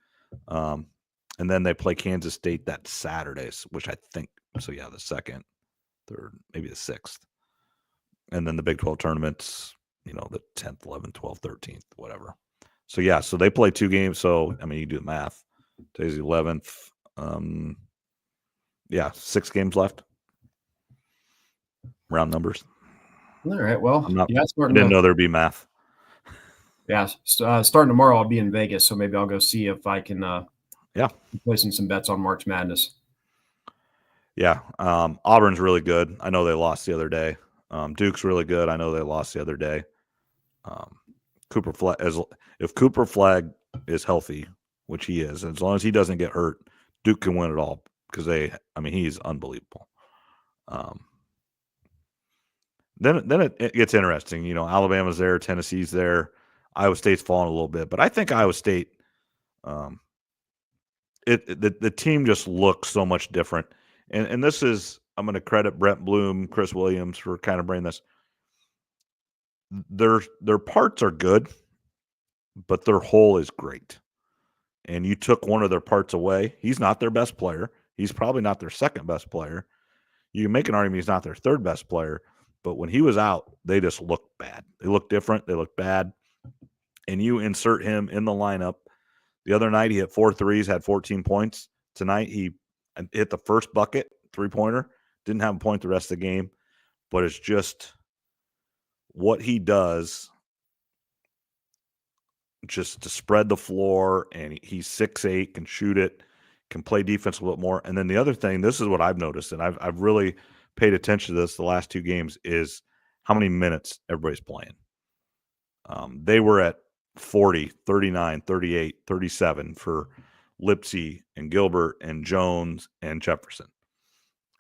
And then they play Kansas State that Saturdays, which I think so. Yeah, the 2nd, 3rd, maybe the 6th, and then the Big 12 tournaments. The 10th, 11th, 12th, 13th, whatever. So yeah, so they play 2 games. So I mean, you do the math. Today's the 11th. 6 games left. Round numbers. All right. Well, I didn't know there'd be math. Yeah, starting tomorrow, I'll be in Vegas, so maybe I'll go see if I can. Placing some bets on March Madness. Yeah, Auburn's really good. I know they lost the other day. Duke's really good. I know they lost the other day. If Cooper Flag is healthy, which he is, as long as he doesn't get hurt, Duke can win it all because he's unbelievable. Then it gets interesting. Alabama's there, Tennessee's there, Iowa State's fallen a little bit, but I think Iowa State, the team just looks so much different. And this is, I'm going to credit Brett Bloom, Chris Williams for kind of bringing this. Their parts are good, but their whole is great. And you took one of their parts away. He's not their best player. He's probably not their second best player. You can make an argument he's not their third best player, but when he was out, they just looked bad. They looked different. They looked bad. And you insert him in the lineup. The other night, he hit 4 threes, had 14 points. Tonight, he hit the first bucket, 3-pointer. Didn't have a point the rest of the game, but it's just what he does just to spread the floor, and he's 6'8", can shoot it, can play defense a little bit more. And then the other thing, this is what I've noticed, and I've really paid attention to this the last 2 games, is how many minutes everybody's playing. They were at 40, 39, 38, 37 for Lipsy and Gilbert and Jones and Jefferson.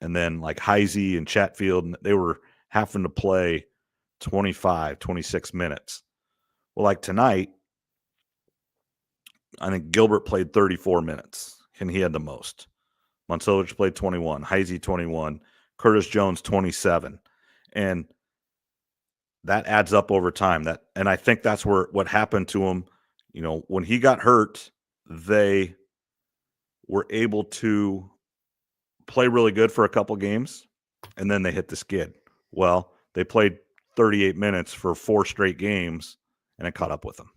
And then like Heisey and Chatfield, they were having to play 25, 26 minutes. Well, like tonight, I think Gilbert played 34 minutes, and he had the most. Monsolich played 21, Heisey 21, Curtis Jones 27. And that adds up over time. And I think that's what happened to him. When he got hurt, they were able to play really good for a couple games, and then they hit the skid. Well, they played 38 minutes for 4 straight games, and it caught up with them.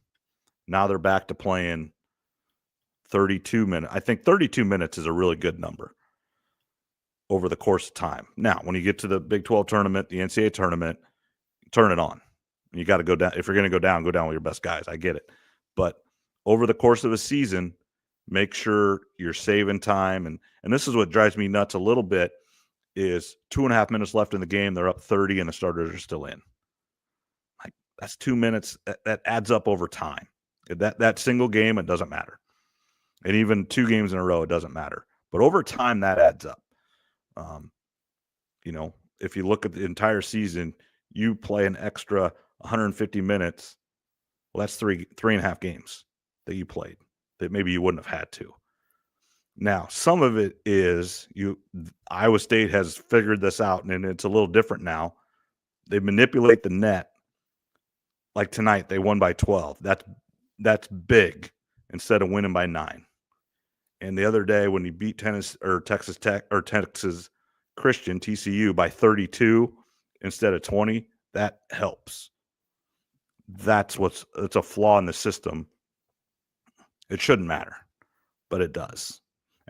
Now they're back to playing 32 minutes. I think 32 minutes is a really good number over the course of time. Now, when you get to the Big 12 tournament, the NCAA tournament, turn it on. You got to go down. If you're going to go down with your best guys. I get it. But over the course of a season, make sure you're saving time. And this is what drives me nuts a little bit is 2.5 minutes left in the game. They're up 30 and the starters are still in. Like, that's 2 minutes. That adds up over time. That single game, it doesn't matter. And even 2 games in a row, it doesn't matter. But over time, that adds up. If you look at the entire season, you play an extra 150 minutes. Well, that's 3.5 games that you played that maybe you wouldn't have had to. Now, some of it is Iowa State has figured this out, and it's a little different now. They manipulate the net. Like tonight, they won by 12. That's big instead of winning by 9. And the other day when you beat Texas Tech or Texas Christian, TCU, by 32 instead of 20, that helps. It's a flaw in the system. It shouldn't matter, but it does.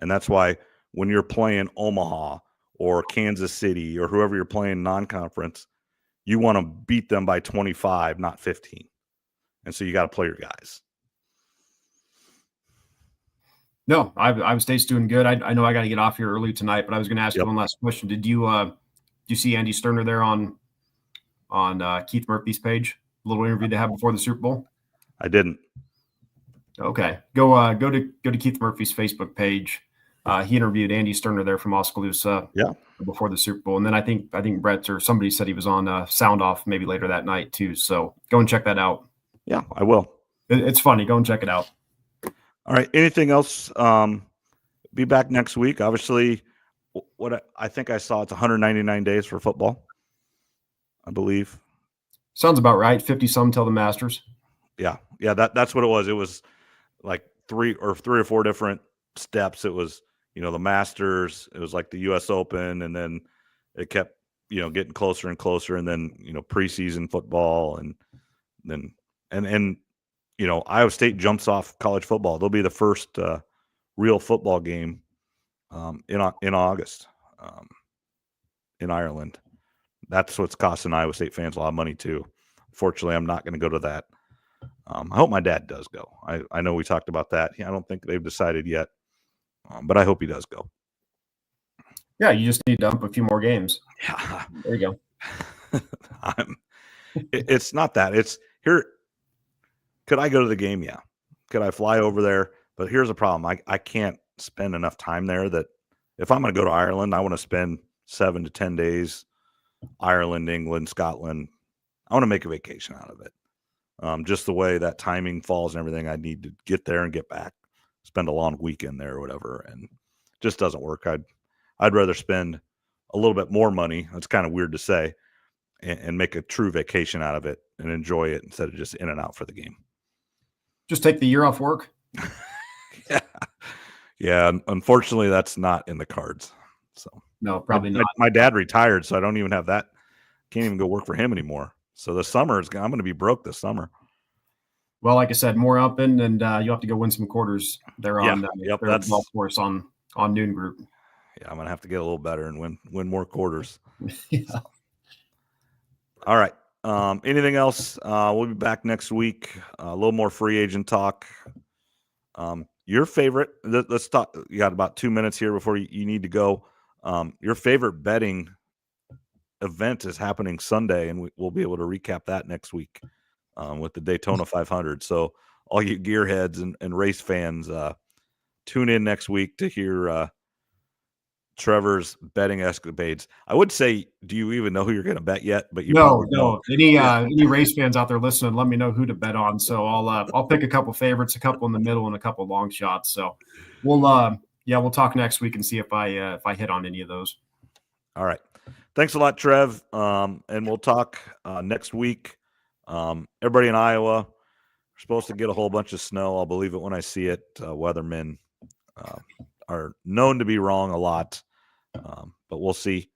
And that's why when you're playing Omaha or Kansas City or whoever you're playing non-conference, you want to beat them by 25, not 15. And so you got to play your guys. No, Iowa State's doing good. I know I got to get off here early tonight, but I was going to ask you one last question. Did you see Andy Sterner there on Keith Murphy's page? A little interview they had before the Super Bowl. I didn't. Okay, go to Keith Murphy's Facebook page. He interviewed Andy Sterner there from Oskaloosa. Before the Super Bowl, and then I think Brett or somebody said he was on Sound Off maybe later that night too. So go and check that out. Yeah, I will. It's funny. Go and check it out. All right. Anything else? Be back next week. Obviously, what I think I saw, it's 199 days for football, I believe. Sounds about right. 50 some till the Masters. Yeah. That's what it was. It was like three or four different steps. It was, the Masters. It was like the U.S. Open, and then it kept, getting closer and closer, and then preseason football, and then Iowa State jumps off college football. They'll be the first real football game in August in Ireland. That's what's costing Iowa State fans a lot of money too. Fortunately, I'm not going to go to that. I hope my dad does go. I know we talked about that. I don't think they've decided yet, but I hope he does go. Yeah, you just need to dump a few more games. Yeah, there you go. It's not that. It's here. Could I go to the game? Yeah. Could I fly over there? But here's the problem. I can't spend enough time there that if I'm going to go to Ireland, I want to spend 7 to 10 days, Ireland, England, Scotland. I want to make a vacation out of it. Just the way that timing falls and everything, I need to get there and get back, spend a long weekend there or whatever. And it just doesn't work. I'd rather spend a little bit more money. It's kind of weird to say, and make a true vacation out of it and enjoy it instead of just in and out for the game. Just take the year off work. Yeah. Unfortunately, that's not in the cards. So no, probably not. My dad retired, so I don't even have that. Can't even go work for him anymore. So the summer I'm going to be broke this summer. Well, like I said, more open, and you have to go win some quarters there on that's golf course on Noon Group. Yeah, I'm going to have to get a little better and win more quarters. Yeah. So. All right. Anything else? We'll be back next week. A little more free agent talk. Your favorite, let's talk. You got about 2 minutes here before you need to go. Your favorite betting event is happening Sunday, and we'll be able to recap that next week with the Daytona 500. So all you gearheads and race fans, tune in next week to hear Trevor's betting escapades. I would say, do you even know who you're going to bet yet? But no. Any race fans out there listening, let me know who to bet on. So I'll pick a couple favorites, a couple in the middle, and a couple long shots. So we'll talk next week and see if I hit on any of those. All right. Thanks a lot, Trev. And we'll talk next week. Everybody in Iowa, we're supposed to get a whole bunch of snow. I'll believe it when I see it. Weathermen are known to be wrong a lot. But we'll see,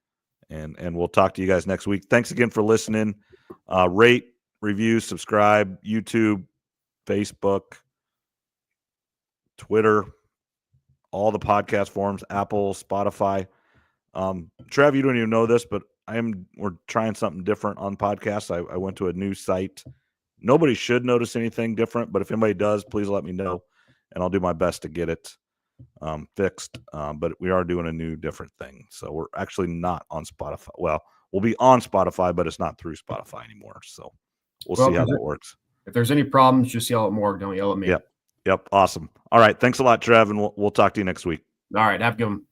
and we'll talk to you guys next week. Thanks again for listening. Rate, review, subscribe, YouTube, Facebook, Twitter, all the podcast forums, Apple, Spotify. Trev, you don't even know this, but we're trying something different on podcasts. I went to a new site Nobody should notice anything different, but if anybody does, please let me know, and I'll do my best to get it fixed. But we are doing a new different thing. So we're actually not on Spotify. Well, we'll be on Spotify, but it's not through Spotify anymore. So we'll see how that works. If there's any problems, just yell at Morg. Don't yell at me. Yep. Awesome. All right. Thanks a lot, Trev, and we'll talk to you next week. All right. Have a good one.